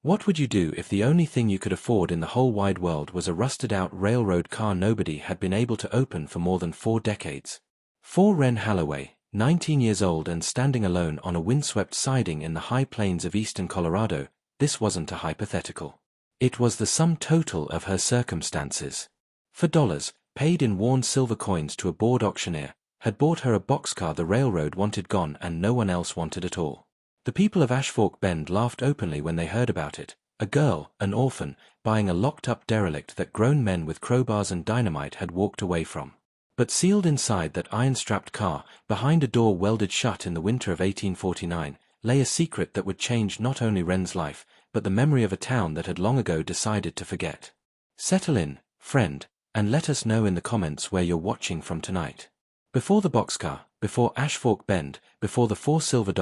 What would you do if the only thing you could afford in the whole wide world was a rusted-out railroad car nobody had been able to open for more than 4 decades? For Wren Halloway, 19 years old and standing alone on a windswept siding in the high plains of eastern Colorado, this wasn't a hypothetical. It was the sum total of her circumstances. For dollars, paid in worn silver coins to a bored auctioneer, had bought her a boxcar the railroad wanted gone and no one else wanted at all. The people of Ashfork Bend laughed openly when they heard about it. A girl, an orphan, buying a locked-up derelict that grown men with crowbars and dynamite had walked away from. But sealed inside that iron-strapped car, behind a door welded shut in the winter of 1849, lay a secret that would change not only Wren's life, but the memory of a town that had long ago decided to forget. Settle in, friend, and let us know in the comments where you're watching from tonight. Before the boxcar, before Ashfork Bend, before the $4 silver,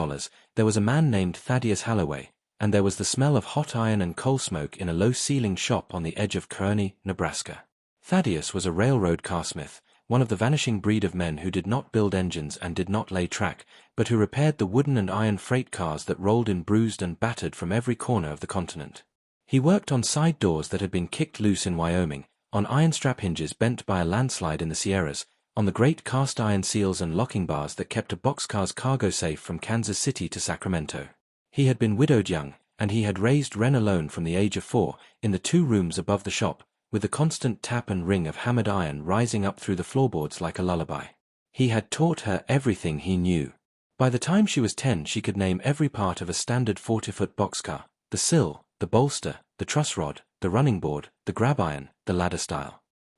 there was a man named Thaddeus Halloway, and there was the smell of hot iron and coal smoke in a low-ceilinged shop on the edge of Kearney, Nebraska. Thaddeus was a railroad carsmith, one of the vanishing breed of men who did not build engines and did not lay track, but who repaired the wooden and iron freight cars that rolled in bruised and battered from every corner of the continent. He worked on side doors that had been kicked loose in Wyoming, on iron strap hinges bent by a landslide in the Sierras, on the great cast-iron seals and locking bars that kept a boxcar's cargo safe from Kansas City to Sacramento. He had been widowed young, and he had raised Wren alone from the age of 4, in the 2 rooms above the shop, with the constant tap and ring of hammered iron rising up through the floorboards like a lullaby. He had taught her everything he knew. By the time she was 10, she could name every part of a standard 40-foot boxcar: the sill, the bolster, the truss rod, the running board, the grab iron, the ladder style.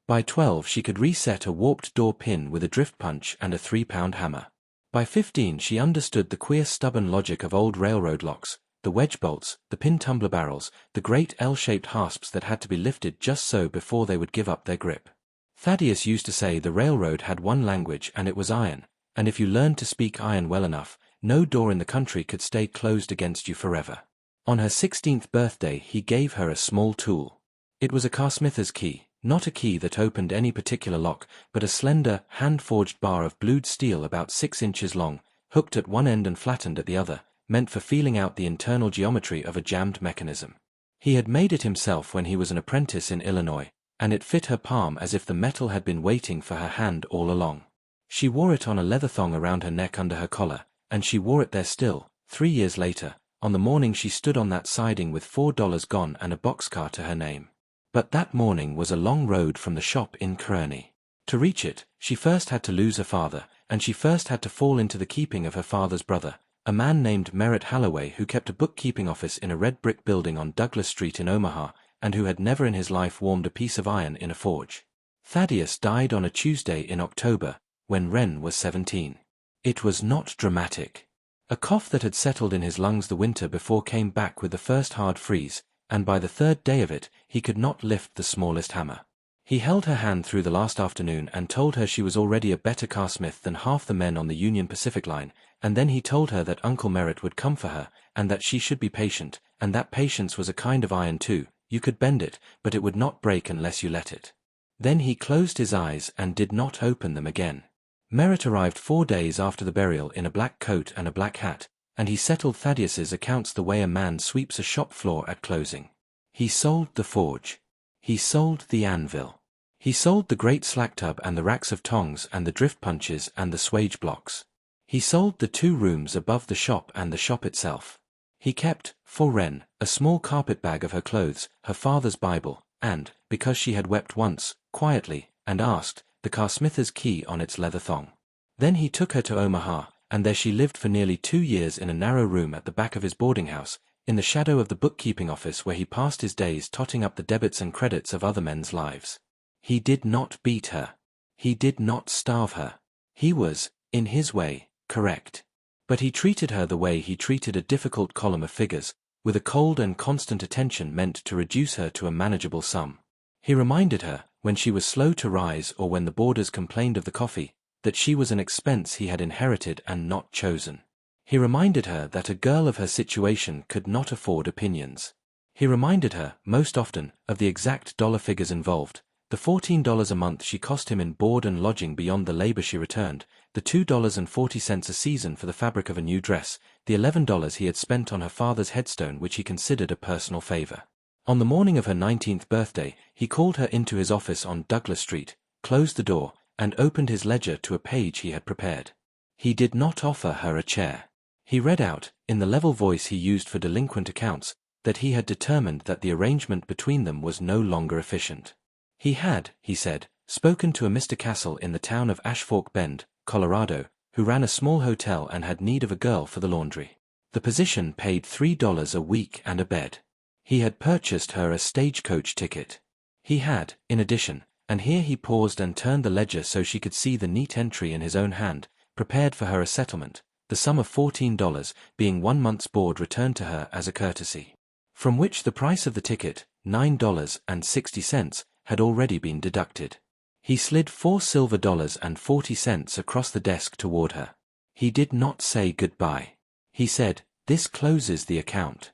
By 12 she could reset a warped door pin with a drift punch and a 3-pound hammer. By 15 she understood the queer stubborn logic of old railroad locks, the wedge bolts, the pin tumbler barrels, the great L-shaped hasps that had to be lifted just so before they would give up their grip. Thaddeus used to say the railroad had one language and it was iron, and if you learned to speak iron well enough, no door in the country could stay closed against you forever. On her 16th birthday he gave her a small tool. It was a carsmither's key. Not a key that opened any particular lock, but a slender, hand-forged bar of blued steel about 6 inches long, hooked at one end and flattened at the other, meant for feeling out the internal geometry of a jammed mechanism. He had made it himself when he was an apprentice in Illinois, and it fit her palm as if the metal had been waiting for her hand all along. She wore it on a leather thong around her neck under her collar, and she wore it there still, 3 years later, on the morning she stood on that siding with $4 gone and a boxcar to her name. But that morning was a long road from the shop in Kearney. To reach it, she first had to lose her father, and she first had to fall into the keeping of her father's brother, a man named Wren Halloway who kept a bookkeeping office in a red brick building on Douglas Street in Omaha, and who had never in his life warmed a piece of iron in a forge. Thaddeus died on a Tuesday in October, when Wren was 17. It was not dramatic. A cough that had settled in his lungs the winter before came back with the first hard freeze, and by the 3rd day of it, he could not lift the smallest hammer. He held her hand through the last afternoon and told her she was already a better carsmith than half the men on the Union Pacific line, and then he told her that Uncle Merritt would come for her, and that she should be patient, and that patience was a kind of iron too. You could bend it, but it would not break unless you let it. Then he closed his eyes and did not open them again. Merritt arrived 4 days after the burial in a black coat and a black hat, and he settled Thaddeus's accounts the way a man sweeps a shop floor at closing. He sold the forge. He sold the anvil. He sold the great slack tub and the racks of tongs and the drift punches and the swage blocks. He sold the 2 rooms above the shop and the shop itself. He kept, for Wren, a small carpet-bag of her clothes, her father's Bible, and, because she had wept once, quietly, and asked, the carsmither's key on its leather thong. Then he took her to Omaha, and there she lived for nearly 2 years in a narrow room at the back of his boarding house, in the shadow of the bookkeeping office where he passed his days totting up the debits and credits of other men's lives. He did not beat her. He did not starve her. He was, in his way, correct. But he treated her the way he treated a difficult column of figures, with a cold and constant attention meant to reduce her to a manageable sum. He reminded her, when she was slow to rise or when the boarders complained of the coffee, that she was an expense he had inherited and not chosen. He reminded her that a girl of her situation could not afford opinions. He reminded her, most often, of the exact dollar figures involved, The $14 a month she cost him in board and lodging beyond the labor she returned, the $2.40 a season for the fabric of a new dress, the $11 he had spent on her father's headstone which he considered a personal favor. On the morning of her 19th birthday, he called her into his office on Douglas Street, closed the door, and opened his ledger to a page he had prepared. He did not offer her a chair. He read out, in the level voice he used for delinquent accounts, that he had determined that the arrangement between them was no longer efficient. He had, he said, spoken to a Mr. Castle in the town of Ashfork Bend, Colorado, who ran a small hotel and had need of a girl for the laundry. The position paid $3 a week and a bed. He had purchased her a stagecoach ticket. He had, in addition, and here he paused and turned the ledger so she could see the neat entry in his own hand, prepared for her a settlement, the sum of $14 being 1 month's board returned to her as a courtesy, from which the price of the ticket, $9.60, had already been deducted. He slid $4 silver and 40 cents across the desk toward her. He did not say goodbye. He said, "This closes the account."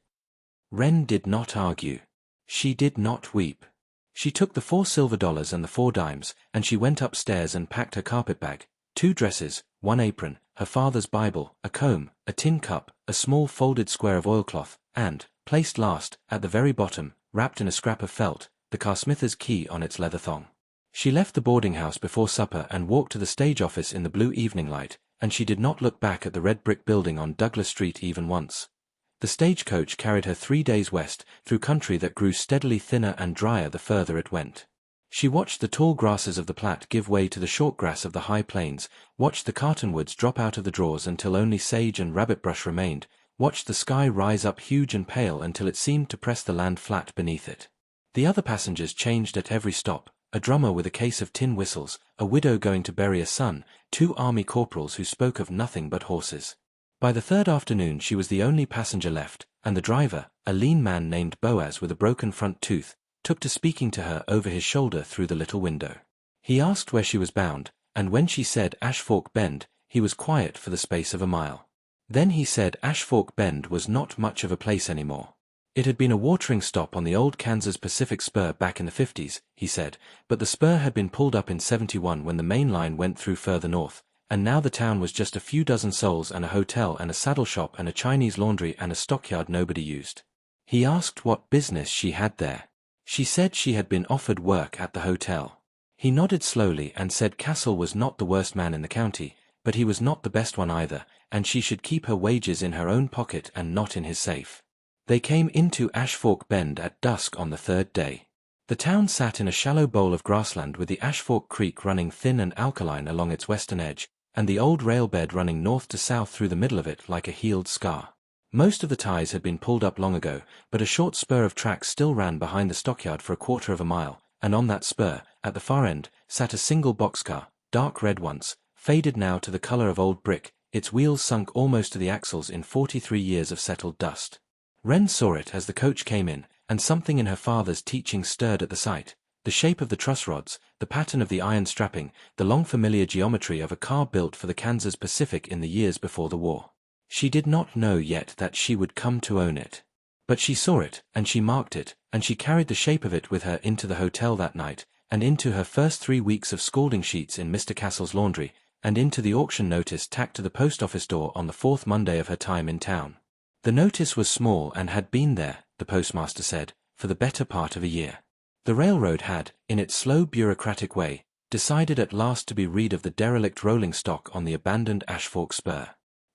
Wren did not argue. She did not weep. She took the $4 silver and the 4 dimes, and she went upstairs and packed her carpetbag, 2 dresses, 1 apron, her father's Bible, a comb, a tin cup, a small folded square of oilcloth, and, placed last, at the very bottom, wrapped in a scrap of felt, the carsmither's key on its leather thong. She left the boarding house before supper and walked to the stage office in the blue evening light, and she did not look back at the red brick building on Douglas Street even once. The stagecoach carried her 3 days west, through country that grew steadily thinner and drier the further it went. She watched the tall grasses of the Platte give way to the short grass of the high plains, watched the cottonwoods drop out of the draws until only sage and rabbit-brush remained, watched the sky rise up huge and pale until it seemed to press the land flat beneath it. The other passengers changed at every stop, a drummer with a case of tin whistles, a widow going to bury a son, 2 army corporals who spoke of nothing but horses. By the 3rd afternoon she was the only passenger left, and the driver, a lean man named Boaz with a broken front tooth, took to speaking to her over his shoulder through the little window. He asked where she was bound, and when she said Ashfork Bend, he was quiet for the space of a mile. Then he said Ashfork Bend was not much of a place anymore. It had been a watering stop on the old Kansas Pacific Spur back in the 50s, he said, but the spur had been pulled up in 71 when the main line went through further north, and now the town was just a few dozen souls and a hotel and a saddle shop and a Chinese laundry and a stockyard nobody used. He asked what business she had there. She said she had been offered work at the hotel. He nodded slowly and said Castle was not the worst man in the county, but he was not the best one either, and she should keep her wages in her own pocket and not in his safe. They came into Ashfork Bend at dusk on the 3rd day. The town sat in a shallow bowl of grassland with the Ashfork Creek running thin and alkaline along its western edge, and the old rail bed running north to south through the middle of it like a healed scar. Most of the ties had been pulled up long ago, but a short spur of tracks still ran behind the stockyard for a 1/4 of a mile, and on that spur, at the far end, sat a single boxcar, dark red once, faded now to the color of old brick, its wheels sunk almost to the axles in 43 years of settled dust. Wren saw it as the coach came in, and something in her father's teaching stirred at the sight. The shape of the truss rods, the pattern of the iron strapping, the long familiar geometry of a car built for the Kansas Pacific in the years before the war. She did not know yet that she would come to own it. But she saw it, and she marked it, and she carried the shape of it with her into the hotel that night, and into her first 3 weeks of scalding sheets in Mr. Castle's laundry, and into the auction notice tacked to the post office door on the 4th Monday of her time in town. The notice was small and had been there, the postmaster said, for the better part of a year. The railroad had, in its slow bureaucratic way, decided at last to be rid of the derelict rolling stock on the abandoned Ashfork Spur.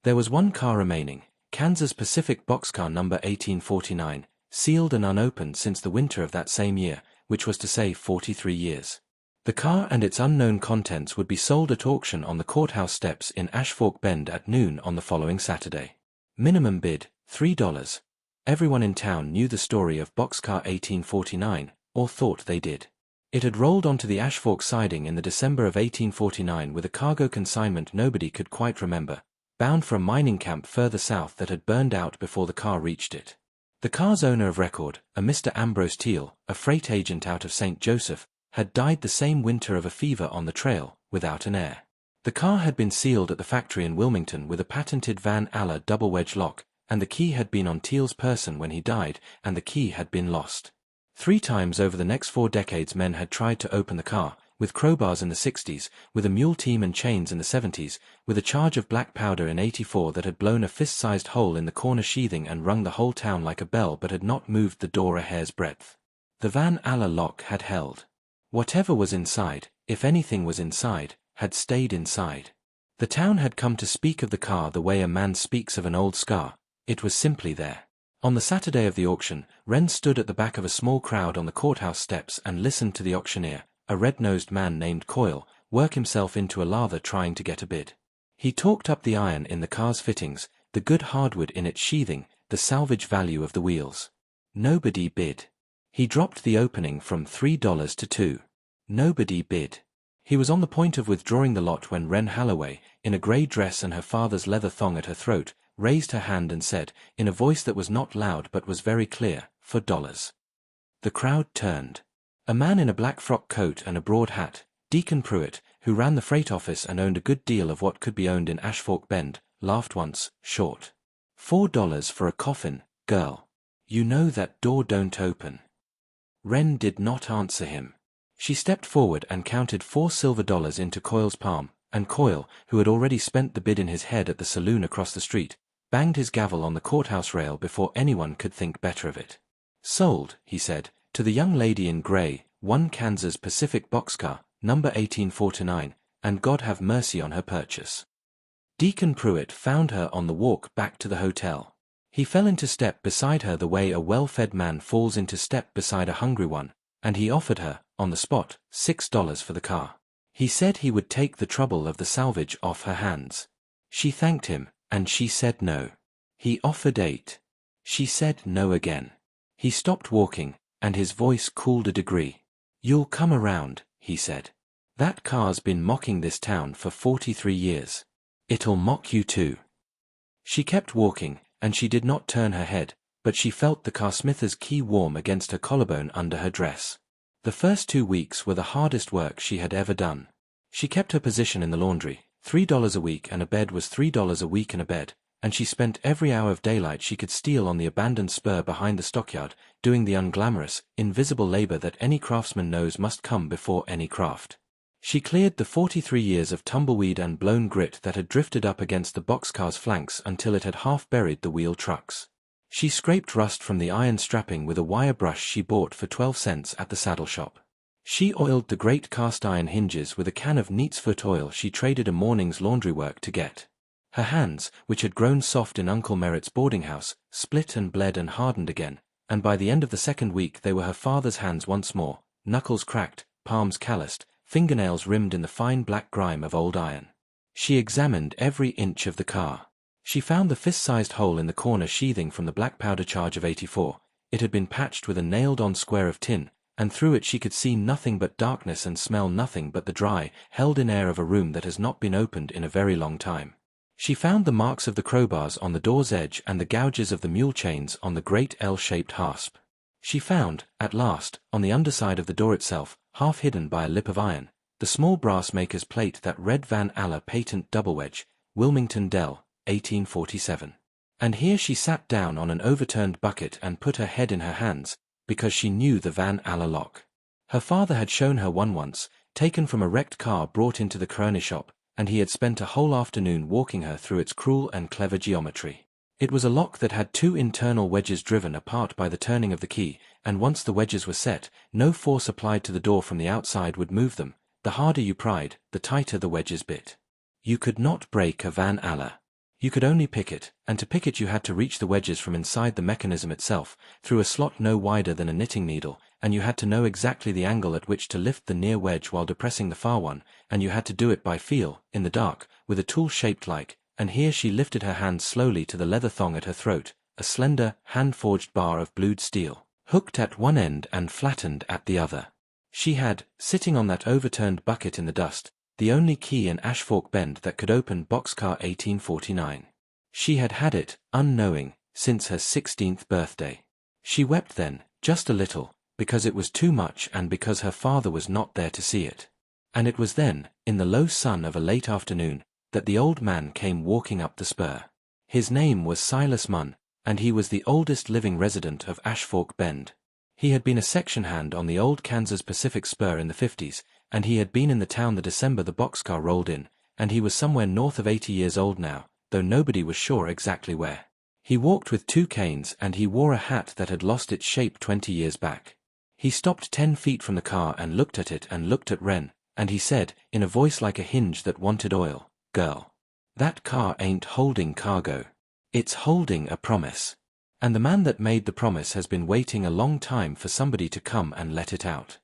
There was 1 car remaining, Kansas Pacific Boxcar number 1849, sealed and unopened since the winter of that same year, which was to say 43 years. The car and its unknown contents would be sold at auction on the courthouse steps in Ashfork Bend at noon on the following Saturday. Minimum bid, $3. Everyone in town knew the story of Boxcar 1849, or thought they did. It had rolled onto the Ashfork siding in the December of 1849 with a cargo consignment nobody could quite remember, bound for a mining camp further south that had burned out before the car reached it. The car's owner of record, a Mr. Ambrose Teal, a freight agent out of St. Joseph, had died the same winter of a fever on the trail, without an heir. The car had been sealed at the factory in Wilmington with a patented Van Aller double-wedge lock, and the key had been on Teal's person when he died, and the key had been lost. 3 times over the next 4 decades men had tried to open the car, with crowbars in the 60s, with a mule team and chains in the 70s, with a charge of black powder in 84 that had blown a fist-sized hole in the corner sheathing and rung the whole town like a bell but had not moved the door a hair's breadth. The Van Alla lock had held. Whatever was inside, if anything was inside, had stayed inside. The town had come to speak of the car the way a man speaks of an old scar. It was simply there. On the Saturday of the auction, Wren stood at the back of a small crowd on the courthouse steps and listened to the auctioneer, a red-nosed man named Coyle, work himself into a lather trying to get a bid. He talked up the iron in the car's fittings, the good hardwood in its sheathing, the salvage value of the wheels. Nobody bid. He dropped the opening from $3 to $2. Nobody bid. He was on the point of withdrawing the lot when Wren Halloway, in a grey dress and her father's leather thong at her throat, raised her hand and said, in a voice that was not loud but was very clear, $4. The crowd turned. A man in a black frock coat and a broad hat, Deacon Pruitt, who ran the freight office and owned a good deal of what could be owned in Ashfork Bend, laughed once, short. $4 for a coffin, girl. You know that door don't open. Wren did not answer him. She stepped forward and counted $4 silver into Coyle's palm, and Coyle, who had already spent the bid in his head at the saloon across the street, banged his gavel on the courthouse rail before anyone could think better of it. Sold, he said, to the young lady in gray, 1 Kansas Pacific Boxcar, number 1849, and God have mercy on her purchase. Deacon Pruitt found her on the walk back to the hotel. He fell into step beside her the way a well-fed man falls into step beside a hungry one, and he offered her, on the spot, $6 for the car. He said he would take the trouble of the salvage off her hands. She thanked him, and she said no. He offered $8. She said no again. He stopped walking, and his voice cooled a degree. You'll come around, he said. That car's been mocking this town for 43 years. It'll mock you too. She kept walking, and she did not turn her head, but she felt the carsmither's key warm against her collarbone under her dress. The first 2 weeks were the hardest work she had ever done. She kept her position in the laundry, $3 a week, and a bed was $3 a week and a bed, and she spent every hour of daylight she could steal on the abandoned spur behind the stockyard, doing the unglamorous, invisible labor that any craftsman knows must come before any craft. She cleared the 43 years of tumbleweed and blown grit that had drifted up against the boxcar's flanks until it had half buried the wheel trucks. She scraped rust from the iron strapping with a wire brush she bought for 12 cents at the saddle shop. She oiled the great cast-iron hinges with a can of neat's foot oil she traded a morning's laundry work to get. Her hands, which had grown soft in Uncle Merritt's boarding house, split and bled and hardened again, and by the end of the 2nd week they were her father's hands once more, knuckles cracked, palms calloused, fingernails rimmed in the fine black grime of old iron. She examined every inch of the car. She found the fist-sized hole in the corner sheathing from the black powder charge of 84. It had been patched with a nailed-on square of tin, and through it she could see nothing but darkness and smell nothing but the dry, held-in air of a room that has not been opened in a very long time. She found the marks of the crowbars on the door's edge and the gouges of the mule chains on the great L-shaped hasp. She found, at last, on the underside of the door itself, half hidden by a lip of iron, the small brass maker's plate that read Van Alla patent double wedge, Wilmington Dell, 1847. And here she sat down on an overturned bucket and put her head in her hands, because she knew the Van Alla lock. Her father had shown her one once, taken from a wrecked car brought into the Kearney shop, and he had spent a whole afternoon walking her through its cruel and clever geometry. It was a lock that had 2 internal wedges driven apart by the turning of the key, and once the wedges were set, no force applied to the door from the outside would move them. The harder you pried, the tighter the wedges bit. You could not break a Van Alla. You could only pick it, and to pick it you had to reach the wedges from inside the mechanism itself, through a slot no wider than a knitting needle, and you had to know exactly the angle at which to lift the near wedge while depressing the far one, and you had to do it by feel, in the dark, with a tool shaped like, and here she lifted her hand slowly to the leather thong at her throat, a slender, hand-forged bar of blued steel, hooked at one end and flattened at the other. She had, sitting on that overturned bucket in the dust, the only key in Ashfork Bend that could open Boxcar 1849. She had had it, unknowing, since her 16th birthday. She wept then, just a little, because it was too much and because her father was not there to see it. And it was then, in the low sun of a late afternoon, that the old man came walking up the spur. His name was Silas Munn, and he was the oldest living resident of Ashfork Bend. He had been a section hand on the old Kansas Pacific Spur in the 50s, and he had been in the town the December the boxcar rolled in, and he was somewhere north of 80 years old now, though nobody was sure exactly where. He walked with 2 canes and he wore a hat that had lost its shape 20 years back. He stopped 10 feet from the car and looked at it and looked at Wren, and he said, in a voice like a hinge that wanted oil, "Girl, that car ain't holding cargo. It's holding a promise. And the man that made the promise has been waiting a long time for somebody to come and let it out."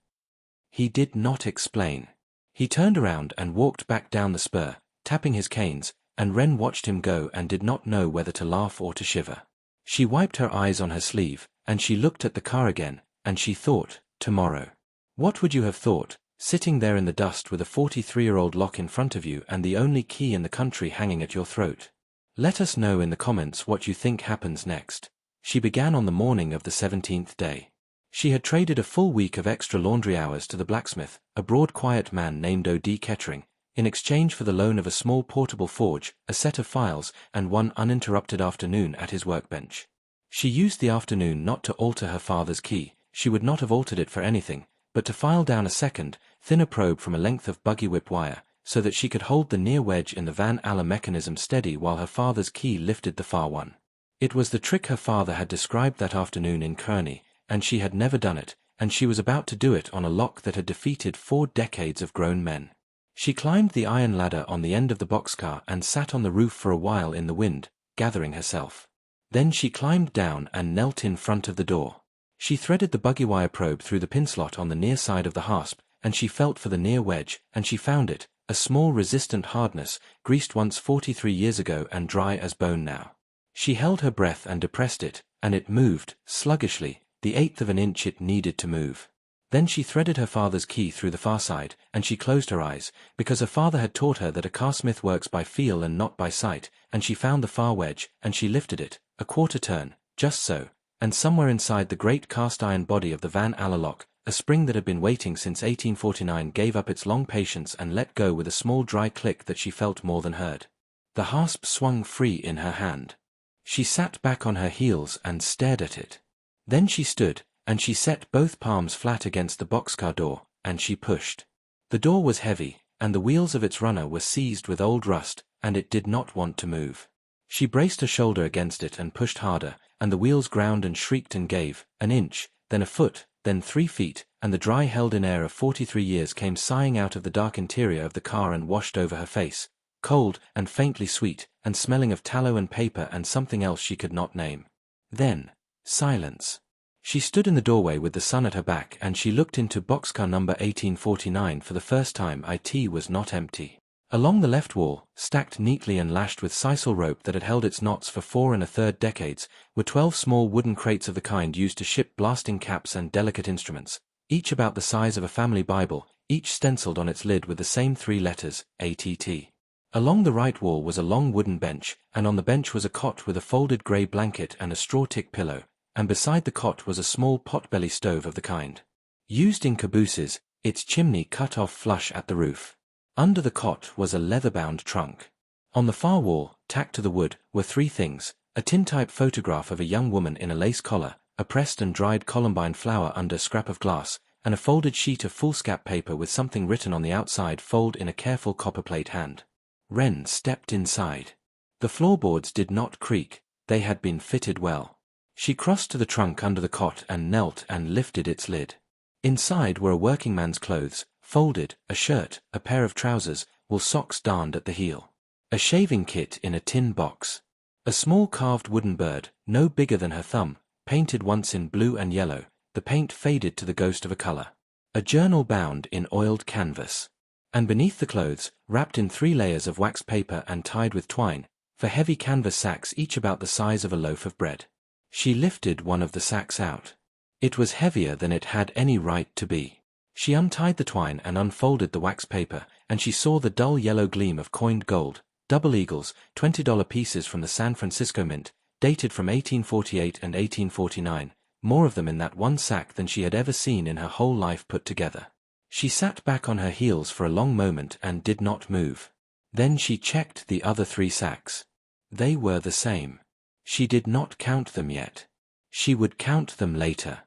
He did not explain. He turned around and walked back down the spur, tapping his canes, and Wren watched him go and did not know whether to laugh or to shiver. She wiped her eyes on her sleeve, and she looked at the car again, and she thought, tomorrow. What would you have thought, sitting there in the dust with a 43-year-old lock in front of you and the only key in the country hanging at your throat? Let us know in the comments what you think happens next. She began on the morning of the 17th day. She had traded a full week of extra laundry hours to the blacksmith, a broad quiet man named O.D. Kettering, in exchange for the loan of a small portable forge, a set of files, and one uninterrupted afternoon at his workbench. She used the afternoon not to alter her father's key, she would not have altered it for anything, but to file down a second, thinner probe from a length of buggy whip wire, so that she could hold the near wedge in the Van Allen mechanism steady while her father's key lifted the far one. It was the trick her father had described that afternoon in Kearney, and she had never done it, and she was about to do it on a lock that had defeated 4 decades of grown men. She climbed the iron ladder on the end of the boxcar and sat on the roof for a while in the wind, gathering herself. Then she climbed down and knelt in front of the door. She threaded the buggy wire probe through the pin slot on the near side of the hasp, and she felt for the near wedge, and she found it, a small resistant hardness, greased once 43 years ago and dry as bone now. She held her breath and depressed it, and it moved, sluggishly, the 1/8 of an inch it needed to move. Then she threaded her father's key through the far side, and she closed her eyes, because her father had taught her that a carsmith works by feel and not by sight, and she found the far wedge, and she lifted it, a quarter turn, just so, and somewhere inside the great cast-iron body of the Van Allen lock, a spring that had been waiting since 1849 gave up its long patience and let go with a small dry click that she felt more than heard. The hasp swung free in her hand. She sat back on her heels and stared at it. Then she stood, and she set both palms flat against the boxcar door, and she pushed. The door was heavy, and the wheels of its runner were seized with old rust, and it did not want to move. She braced her shoulder against it and pushed harder, and the wheels ground and shrieked and gave, an inch, then a foot, then 3 feet, and the dry held-in air of 43 years came sighing out of the dark interior of the car and washed over her face, cold and faintly sweet, and smelling of tallow and paper and something else she could not name. Then, silence. She stood in the doorway with the sun at her back and she looked into boxcar number 1849 for the first time. It was not empty. Along the left wall, stacked neatly and lashed with sisal rope that had held its knots for 4 1/3 decades, were 12 small wooden crates of the kind used to ship blasting caps and delicate instruments, each about the size of a family Bible, each stenciled on its lid with the same 3 letters, ATT. Along the right wall was a long wooden bench, and on the bench was a cot with a folded grey blanket and a straw tick pillow, and beside the cot was a small pot-belly stove of the kind used in cabooses, its chimney cut off flush at the roof. Under the cot was a leather-bound trunk. On the far wall, tacked to the wood, were 3 things: a tintype photograph of a young woman in a lace collar, a pressed and dried columbine flower under a scrap of glass, and a folded sheet of foolscap paper with something written on the outside fold in a careful copperplate hand. Wren stepped inside. The floorboards did not creak, they had been fitted well. She crossed to the trunk under the cot and knelt and lifted its lid. Inside were a working man's clothes, folded, a shirt, a pair of trousers, wool socks darned at the heel, a shaving kit in a tin box, a small carved wooden bird, no bigger than her thumb, painted once in blue and yellow, the paint faded to the ghost of a color, a journal bound in oiled canvas, and beneath the clothes, wrapped in 3 layers of waxed paper and tied with twine, for heavy canvas sacks each about the size of a loaf of bread. She lifted one of the sacks out. It was heavier than it had any right to be. She untied the twine and unfolded the wax paper, and she saw the dull yellow gleam of coined gold, double eagles, $20 pieces from the San Francisco Mint, dated from 1848 and 1849, more of them in that one sack than she had ever seen in her whole life put together. She sat back on her heels for a long moment and did not move. Then she checked the other 3 sacks. They were the same. She did not count them yet. She would count them later.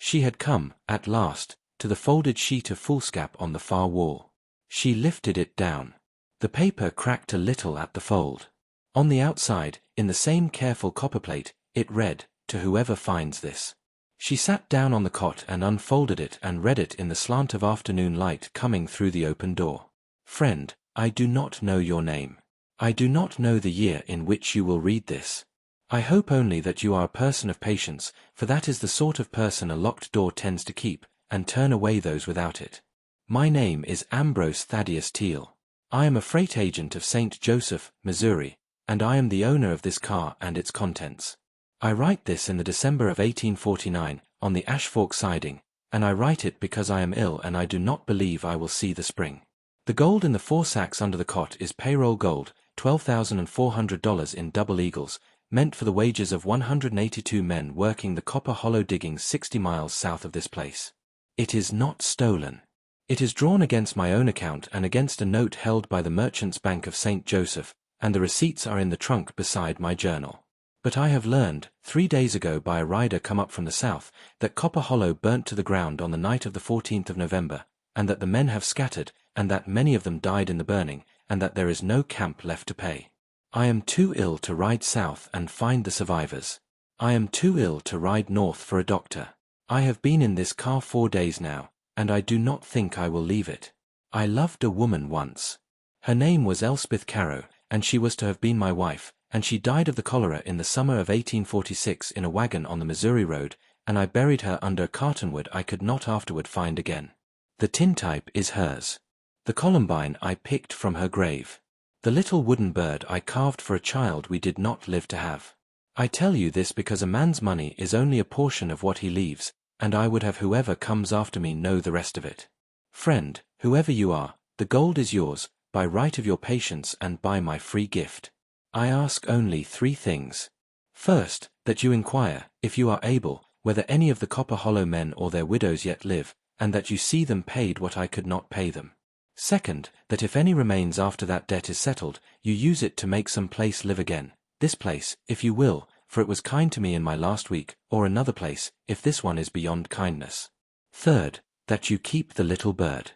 She had come, at last, to the folded sheet of foolscap on the far wall. She lifted it down. The paper cracked a little at the fold. On the outside, in the same careful copperplate, it read, "To whoever finds this." She sat down on the cot and unfolded it and read it in the slant of afternoon light coming through the open door. "Friend, I do not know your name. I do not know the year in which you will read this. I hope only that you are a person of patience, for that is the sort of person a locked door tends to keep, and turn away those without it. My name is Ambrose Thaddeus Teal. I am a freight agent of St. Joseph, Missouri, and I am the owner of this car and its contents. I write this in the December of 1849, on the Ashfork siding, and I write it because I am ill and I do not believe I will see the spring. The gold in the 4 sacks under the cot is payroll gold, $12,400 in double eagles, meant for the wages of 182 men working the copper hollow diggings 60 miles south of this place. It is not stolen. It is drawn against my own account and against a note held by the Merchants' Bank of St. Joseph, and the receipts are in the trunk beside my journal. But I have learned, 3 days ago by a rider come up from the south, that Copper Hollow burnt to the ground on the night of the 14th of November, and that the men have scattered, and that many of them died in the burning, and that there is no camp left to pay. I am too ill to ride south and find the survivors. I am too ill to ride north for a doctor. I have been in this car 4 days now, and I do not think I will leave it. I loved a woman once. Her name was Elspeth Carow, and she was to have been my wife, and she died of the cholera in the summer of 1846 in a wagon on the Missouri Road, and I buried her under a cartonwood I could not afterward find again. The tintype is hers. The columbine I picked from her grave. The little wooden bird I carved for a child we did not live to have. I tell you this because a man's money is only a portion of what he leaves, and I would have whoever comes after me know the rest of it. Friend, whoever you are, the gold is yours, by right of your patience and by my free gift. I ask only 3 things. First, that you inquire, if you are able, whether any of the Copper Hollow men or their widows yet live, and that you see them paid what I could not pay them. Second, that if any remains after that debt is settled, you use it to make some place live again, this place, if you will, for it was kind to me in my last week, or another place, if this one is beyond kindness. Third, that you keep the little bird.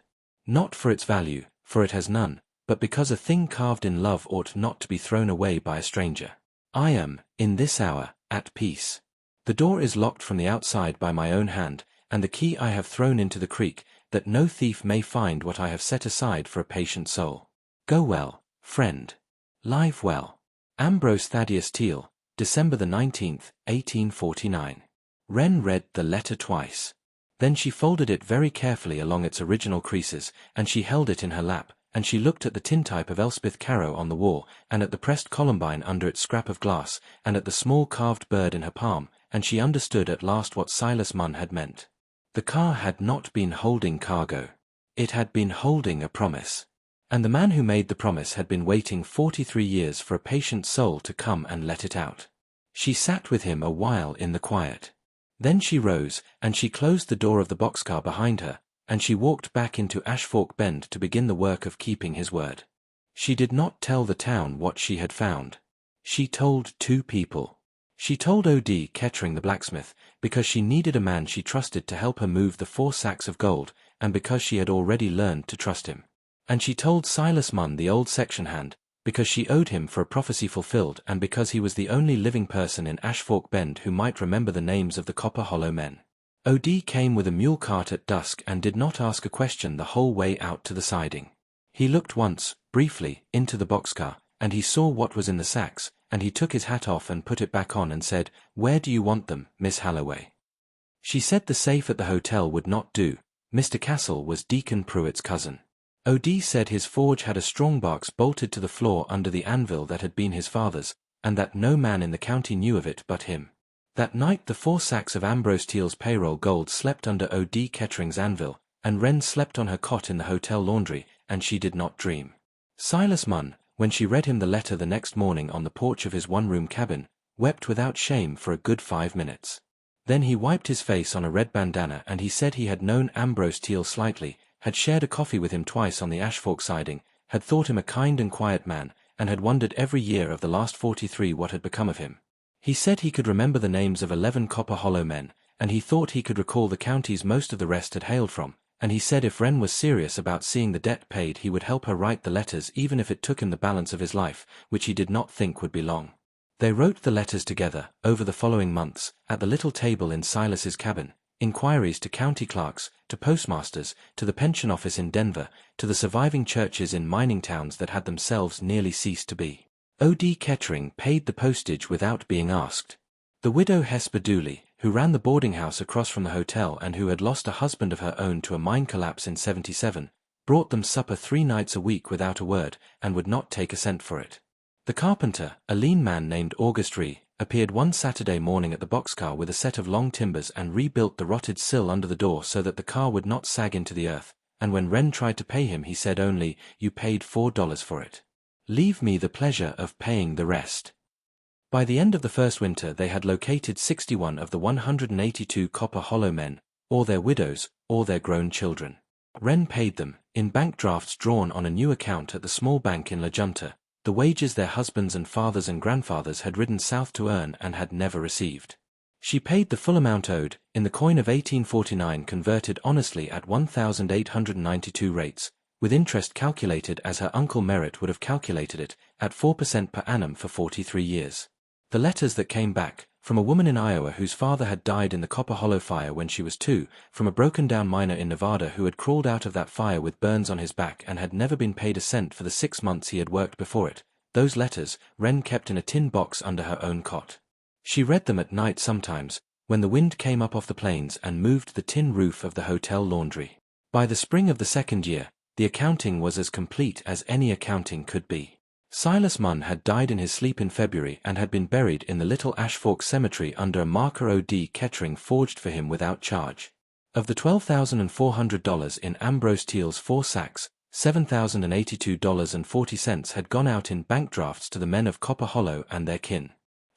Not for its value, for it has none, but because a thing carved in love ought not to be thrown away by a stranger. I am, in this hour, at peace. The door is locked from the outside by my own hand, and the key I have thrown into the creek, that no thief may find what I have set aside for a patient soul. Go well, friend. Live well. Ambrose Thaddeus Teal, December the 19th, 1849. Wren read the letter twice. Then she folded it very carefully along its original creases, and she held it in her lap, and she looked at the tintype of Elspeth Carow on the wall, and at the pressed columbine under its scrap of glass, and at the small carved bird in her palm, and she understood at last what Silas Munn had meant. The car had not been holding cargo. It had been holding a promise. And the man who made the promise had been waiting 43 years for a patient soul to come and let it out. She sat with him a while in the quiet. Then she rose, and she closed the door of the boxcar behind her, and she walked back into Ashfork Bend to begin the work of keeping his word. She did not tell the town what she had found. She told 2 people. She told O.D. Kettering the blacksmith, because she needed a man she trusted to help her move the 4 sacks of gold, and because she had already learned to trust him. And she told Silas Munn the old section hand, because she owed him for a prophecy fulfilled and because he was the only living person in Ashfork Bend who might remember the names of the Copper Hollow men. O.D. came with a mule cart at dusk and did not ask a question the whole way out to the siding. He looked once, briefly, into the boxcar, and he saw what was in the sacks, and he took his hat off and put it back on and said, "Where do you want them, Miss Halloway?" She said the safe at the hotel would not do. Mr. Castle was Deacon Pruitt's cousin. O.D. said his forge had a strong box bolted to the floor under the anvil that had been his father's, and that no man in the county knew of it but him. That night the 4 sacks of Ambrose Teal's payroll gold slept under O.D. Kettering's anvil, and Wren slept on her cot in the hotel laundry, and she did not dream. Silas Munn, when she read him the letter the next morning on the porch of his one-room cabin, wept without shame for a good 5 minutes. Then he wiped his face on a red bandana and he said he had known Ambrose Teal slightly, had shared a coffee with him twice on the Ashfork siding, had thought him a kind and quiet man, and had wondered every year of the last 43 what had become of him. He said he could remember the names of 11 Copper Hollow men, and he thought he could recall the counties most of the rest had hailed from, and he said if Wren was serious about seeing the debt paid he would help her write the letters even if it took him the balance of his life, which he did not think would be long. They wrote the letters together, over the following months, at the little table in Silas's cabin, inquiries to county clerks, to postmasters, to the pension office in Denver, to the surviving churches in mining towns that had themselves nearly ceased to be. O.D. Kettering paid the postage without being asked. The widow Hesper Dooley, who ran the boarding house across from the hotel and who had lost a husband of her own to a mine collapse in '77, brought them supper 3 nights a week without a word, and would not take a cent for it. The carpenter, a lean man named August Ree, appeared one Saturday morning at the Boxcar with a set of long timbers and rebuilt the rotted sill under the door so that the car would not sag into the earth, and when Wren tried to pay him he said only, "You paid $4 for it. Leave me the pleasure of paying the rest." By the end of the first winter they had located 61 of the 182 Copper Hollow men, or their widows, or their grown children. Wren paid them, in bank drafts drawn on a new account at the small bank in La Junta, the wages their husbands and fathers and grandfathers had ridden south to earn and had never received. She paid the full amount owed, in the coin of 1849 converted honestly at 1,892 rates, with interest calculated as her uncle Merritt would have calculated it, at 4% per annum for 43 years. The letters that came back, from a woman in Iowa whose father had died in the Copper Hollow fire when she was 2, from a broken-down miner in Nevada who had crawled out of that fire with burns on his back and had never been paid a cent for the 6 months he had worked before it, those letters Wren kept in a tin box under her own cot. She read them at night sometimes, when the wind came up off the plains and moved the tin roof of the hotel laundry. By the spring of the second year, the accounting was as complete as any accounting could be. Silas Munn had died in his sleep in February and had been buried in the little Ashfork cemetery under a marker O.D. Kettering forged for him without charge. Of the $12,400 in Ambrose Teal's 4 sacks, $7,082.40 had gone out in bank drafts to the men of Copper Hollow and their kin.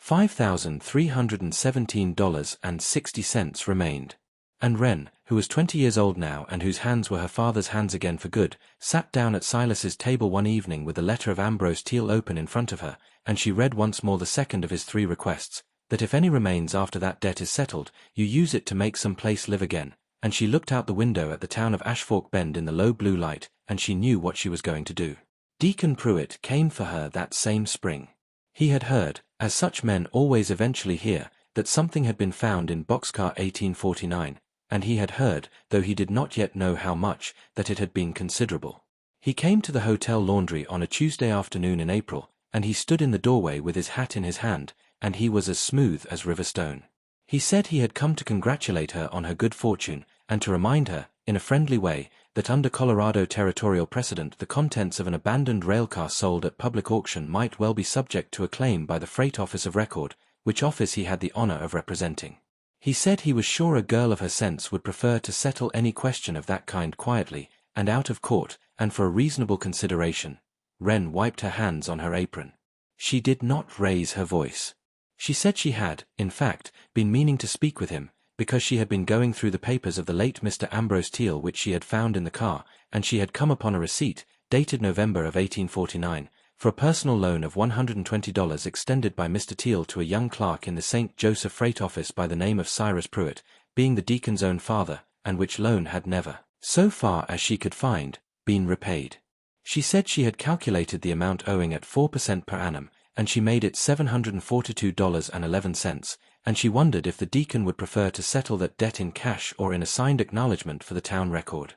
$5,317.60 remained. And Wren, who was 20 years old now and whose hands were her father's hands again for good, sat down at Silas's table one evening with the letter of Ambrose Teal open in front of her, and she read once more the second of his 3 requests, that if any remains after that debt is settled, you use it to make some place live again, and she looked out the window at the town of Ashfork Bend in the low blue light, and she knew what she was going to do. Deacon Pruitt came for her that same spring. He had heard, as such men always eventually hear, that something had been found in Boxcar 1849, and he had heard, though he did not yet know how much, that it had been considerable. He came to the hotel laundry on a Tuesday afternoon in April, and he stood in the doorway with his hat in his hand, and he was as smooth as river stone. He said he had come to congratulate her on her good fortune, and to remind her, in a friendly way, that under Colorado territorial precedent the contents of an abandoned railcar sold at public auction might well be subject to a claim by the Freight Office of Record, which office he had the honor of representing. He said he was sure a girl of her sense would prefer to settle any question of that kind quietly, and out of court, and for a reasonable consideration. Wren wiped her hands on her apron. She did not raise her voice. She said she had, in fact, been meaning to speak with him, because she had been going through the papers of the late Mr. Ambrose Teal which she had found in the car, and she had come upon a receipt, dated November of 1849, for a personal loan of $120 extended by Mr. Teal to a young clerk in the St. Joseph Freight Office by the name of Cyrus Pruitt, being the deacon's own father, and which loan had never, so far as she could find, been repaid. She said she had calculated the amount owing at 4% per annum, and she made it $742.11, and she wondered if the deacon would prefer to settle that debt in cash or in a signed acknowledgment for the town record.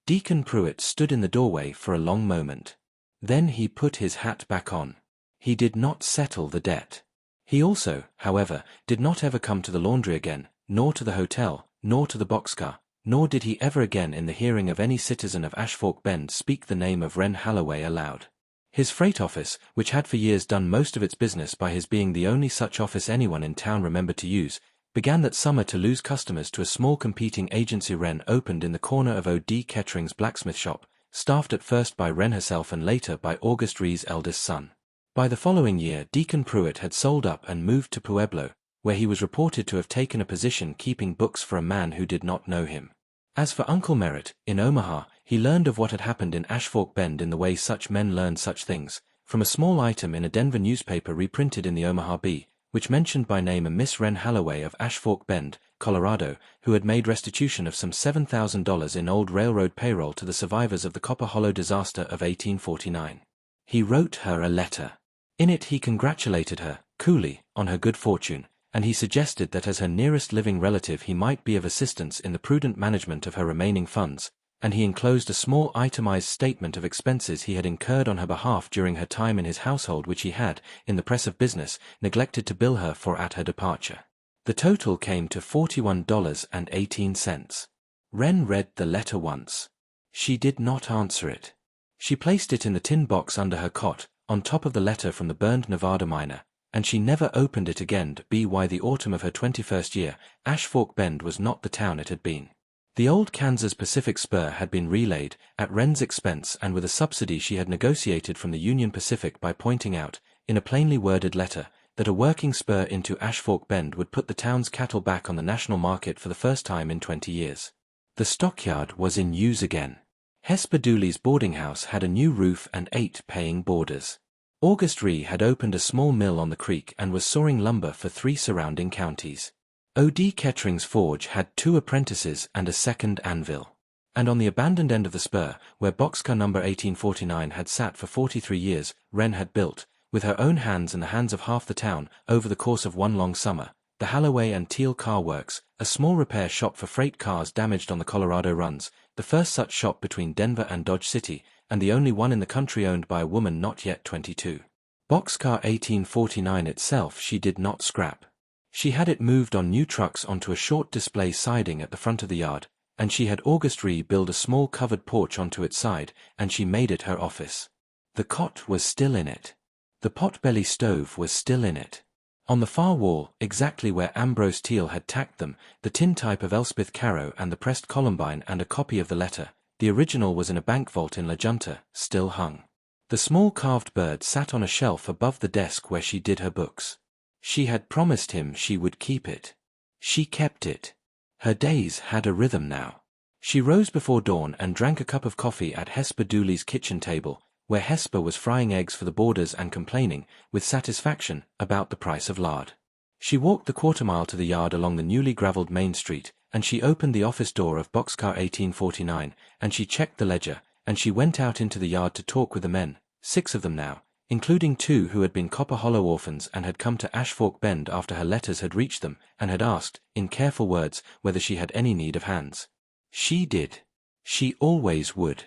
Deacon Pruitt stood in the doorway for a long moment. Then he put his hat back on. He did not settle the debt. He also, however, did not ever come to the laundry again, nor to the hotel, nor to the Boxcar, nor did he ever again in the hearing of any citizen of Ashfork Bend speak the name of Wren Halloway aloud. His freight office, which had for years done most of its business by his being the only such office anyone in town remembered to use, began that summer to lose customers to a small competing agency Wren opened in the corner of O.D. Kettering's blacksmith shop, staffed at first by Wren herself and later by August Ree's eldest son. By the following year Deacon Pruitt had sold up and moved to Pueblo, where he was reported to have taken a position keeping books for a man who did not know him. As for Uncle Merritt, in Omaha, he learned of what had happened in Ashfork Bend in the way such men learn such things, from a small item in a Denver newspaper reprinted in the Omaha Bee, which mentioned by name a Miss Wren Halloway of Ashfork Bend, Colorado, who had made restitution of some $7,000 in old railroad payroll to the survivors of the Copper Hollow disaster of 1849. He wrote her a letter. In it he congratulated her, coolly, on her good fortune, and he suggested that as her nearest living relative he might be of assistance in the prudent management of her remaining funds, and he enclosed a small itemized statement of expenses he had incurred on her behalf during her time in his household which he had, in the press of business, neglected to bill her for at her departure. The total came to $41.18. Wren read the letter once. She did not answer it. She placed it in the tin box under her cot, on top of the letter from the burned Nevada miner, and she never opened it again. By the autumn of her 21st year, Ashfork Bend was not the town it had been. The old Kansas Pacific Spur had been relayed, at Wren's expense and with a subsidy she had negotiated from the Union Pacific by pointing out, in a plainly worded letter, that a working spur into Ashfork Bend would put the town's cattle back on the national market for the first time in 20 years. The stockyard was in use again. Hesper Dooley's boarding house had a new roof and 8 paying boarders. August Ree had opened a small mill on the creek and was sawing lumber for 3 surrounding counties. O.D. Kettering's forge had 2 apprentices and a second anvil. And on the abandoned end of the spur, where Boxcar No. 1849 had sat for 43 years, Wren had built, with her own hands and the hands of half the town, over the course of one long summer, the Halloway and Teal Car Works, a small repair shop for freight cars damaged on the Colorado runs, the first such shop between Denver and Dodge City, and the only one in the country owned by a woman not yet 22. Boxcar 1849 itself she did not scrap. She had it moved on new trucks onto a short display siding at the front of the yard, and she had August Ree build a small covered porch onto its side, and she made it her office. The cot was still in it. The pot-belly stove was still in it. On the far wall, exactly where Ambrose Teal had tacked them, the tintype of Elspeth Caro and the pressed columbine and a copy of the letter, the original was in a bank vault in La Junta, still hung. The small carved bird sat on a shelf above the desk where she did her books. She had promised him she would keep it. She kept it. Her days had a rhythm now. She rose before dawn and drank a cup of coffee at Hesper Dooley's kitchen table, where Hesper was frying eggs for the boarders and complaining, with satisfaction, about the price of lard. She walked the quarter-mile to the yard along the newly gravelled Main Street, and she opened the office door of Boxcar 1849, and she checked the ledger, and she went out into the yard to talk with the men, 6 of them now, including 2 who had been Copper Hollow orphans and had come to Ashfork Bend after her letters had reached them, and had asked, in careful words, whether she had any need of hands. She did. She always would.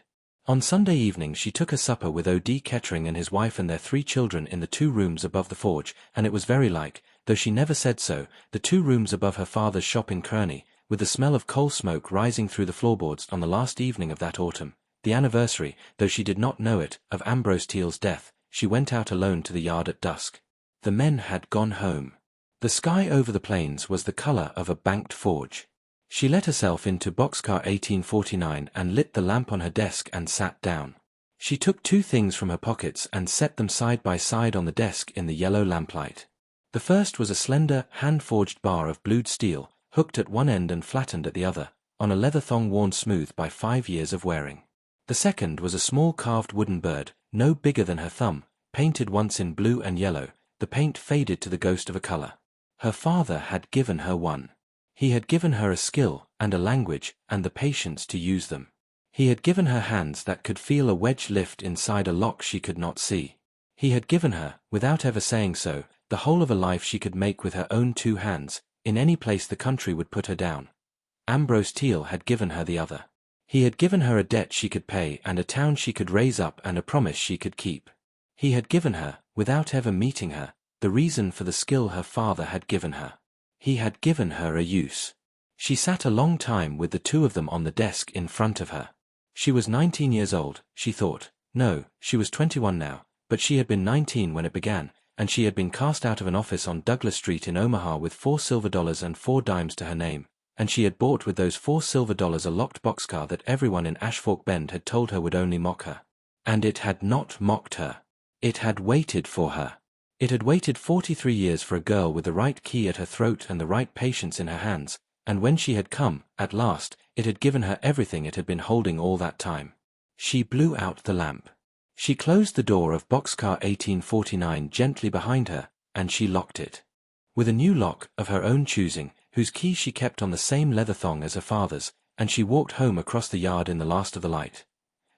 On Sunday evening she took a supper with O.D. Kettering and his wife and their 3 children in the 2 rooms above the forge, and it was very like, though she never said so, the 2 rooms above her father's shop in Kearney, with the smell of coal smoke rising through the floorboards on the last evening of that autumn, the anniversary, though she did not know it, of Ambrose Teal's death. She went out alone to the yard at dusk. The men had gone home. The sky over the plains was the color of a banked forge. She let herself into Boxcar 1849 and lit the lamp on her desk and sat down. She took 2 things from her pockets and set them side by side on the desk in the yellow lamplight. The first was a slender, hand-forged bar of blued steel, hooked at one end and flattened at the other, on a leather thong worn smooth by 5 years of wearing. The second was a small carved wooden bird, no bigger than her thumb, painted once in blue and yellow, the paint faded to the ghost of a color. Her father had given her one. He had given her a skill, and a language, and the patience to use them. He had given her hands that could feel a wedge lift inside a lock she could not see. He had given her, without ever saying so, the whole of a life she could make with her own 2 hands, in any place the country would put her down. Ambrose Teal had given her the other. He had given her a debt she could pay and a town she could raise up and a promise she could keep. He had given her, without ever meeting her, the reason for the skill her father had given her. He had given her a use. She sat a long time with the 2 of them on the desk in front of her. She was 19 years old, she thought. No, she was 21 now, but she had been 19 when it began, and she had been cast out of an office on Douglas Street in Omaha with $4 silver and 4 dimes to her name, and she had bought with those $4 silver a locked boxcar that everyone in Ashfork Bend had told her would only mock her. And it had not mocked her. It had waited for her. It had waited 43 years for a girl with the right key at her throat and the right patience in her hands, and when she had come, at last, it had given her everything it had been holding all that time. She blew out the lamp. She closed the door of Boxcar 1849 gently behind her, and she locked it. With a new lock, of her own choosing, whose keys she kept on the same leather thong as her father's, and she walked home across the yard in the last of the light.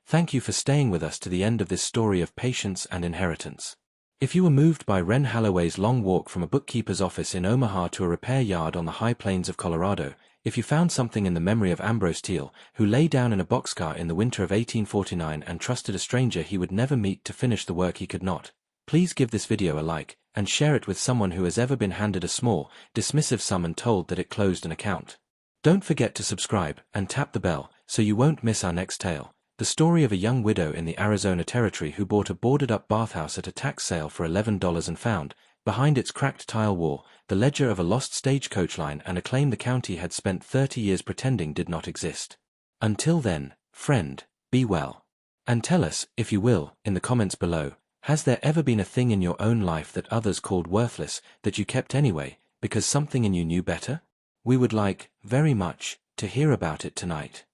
Thank you for staying with us to the end of this story of patience and inheritance. If you were moved by Wren Halloway's long walk from a bookkeeper's office in Omaha to a repair yard on the high plains of Colorado, if you found something in the memory of Ambrose Teal, who lay down in a boxcar in the winter of 1849 and trusted a stranger he would never meet to finish the work he could not, please give this video a like, and share it with someone who has ever been handed a small, dismissive sum and told that it closed an account. Don't forget to subscribe, and tap the bell, so you won't miss our next tale. The story of a young widow in the Arizona Territory who bought a boarded-up bathhouse at a tax sale for $11 and found, behind its cracked tile wall, the ledger of a lost stagecoach line and a claim the county had spent 30 years pretending did not exist. Until then, friend, be well. And tell us, if you will, in the comments below, has there ever been a thing in your own life that others called worthless, that you kept anyway, because something in you knew better? We would like, very much, to hear about it tonight.